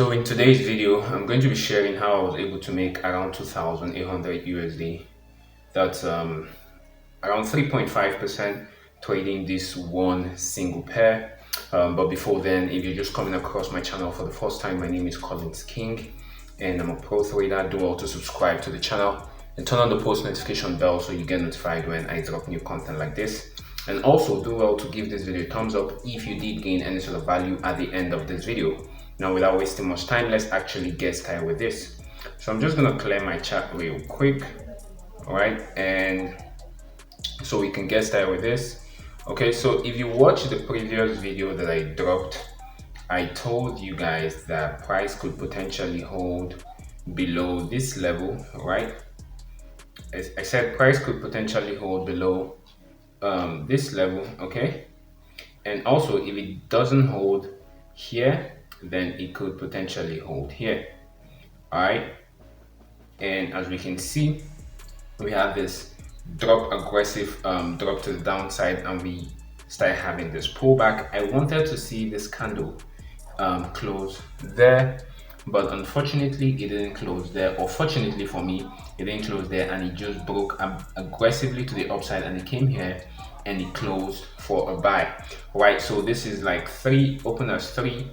So in today's video, I'm going to be sharing how I was able to make around 2,800 USD. That's around 3.5% trading this one single pair. But before then, if you're just coming across my channel for the first time, my name is Collins King and I'm a pro trader. Do well to subscribe to the channel and turn on the post notification bell so you get notified when I drop new content like this. And also do well to give this video a thumbs up if you did gain any sort of value at the end of this video. Now, without wasting much time, let's actually get started with this. So I'm just gonna clear my chat real quick, all right? And so we can get started with this. Okay, so if you watch the previous video that I dropped, I told you guys that price could potentially hold below this level, right? I said price could potentially hold below this level, okay? And also if it doesn't hold here, then it could potentially hold here. All right, and as we can see, we have this aggressive drop to the downside, and we start having this pullback. I wanted to see this candle close there, but unfortunately it didn't close there, or fortunately for me it didn't close there, and it just broke aggressively to the upside, and it came here and it closed for a buy. Right, so this is like open as 3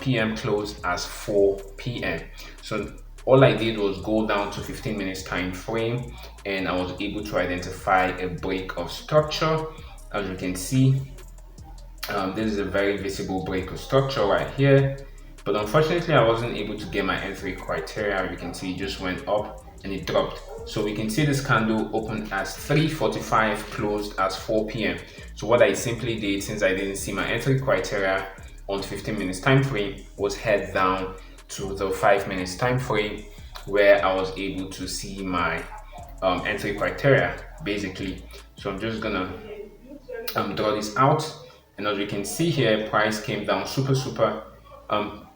p.m. close as 4 p.m. So all I did was go down to 15 minutes time frame, and I was able to identify a break of structure. As you can see, this is a very visible break of structure right here, but unfortunately I wasn't able to get my entry criteria. You can see it just went up and it dropped. So we can see this candle opened as 3:45, closed as 4 p.m. So what I simply did, since I didn't see my entry criteria on 15 minutes time frame, was head down to the 5 minutes time frame, where I was able to see my entry criteria basically. So I'm just gonna draw this out, and as we can see here, price came down super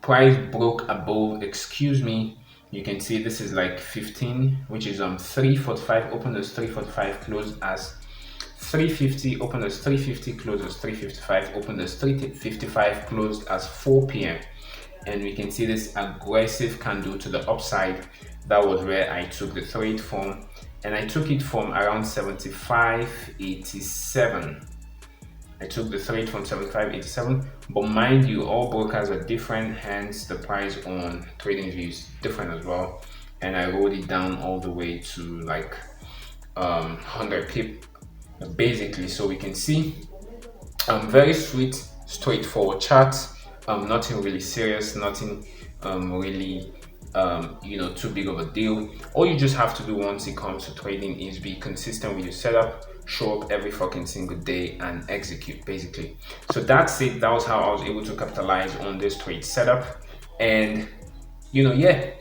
price broke above, excuse me, you can see this is like 15, which is 345, open as 345, close as 350, open as 350, close as 355, open as 355, closed as 4 p.m. and we can see this aggressive candle to the upside. That was where I took the trade from, and I took it from around 75.87. I took the trade from 75.87, but mind you, all brokers are different, hence the price on TradingView is different as well. And I rolled it down all the way to like 100 pip basically. So we can see very sweet, straightforward chart, nothing really serious, nothing really too big of a deal. All you just have to do once it comes to trading is be consistent with your setup, show up every fucking single day and execute basically. So that's it. That was how I was able to capitalize on this trade setup. And yeah,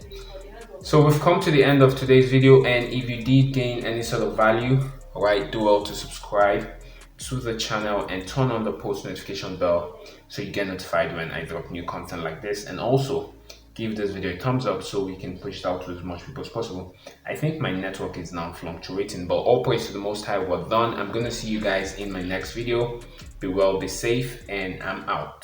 so we've come to the end of today's video, and if you did gain any sort of value, all right, do well to subscribe to the channel and turn on the post notification bell so you get notified when I drop new content like this. And also give this video a thumbs up so we can push it out to as much people as possible. I think my network is now fluctuating, but all praise to the Most High. We're done. I'm gonna see you guys in my next video. Be well, be safe, and I'm out.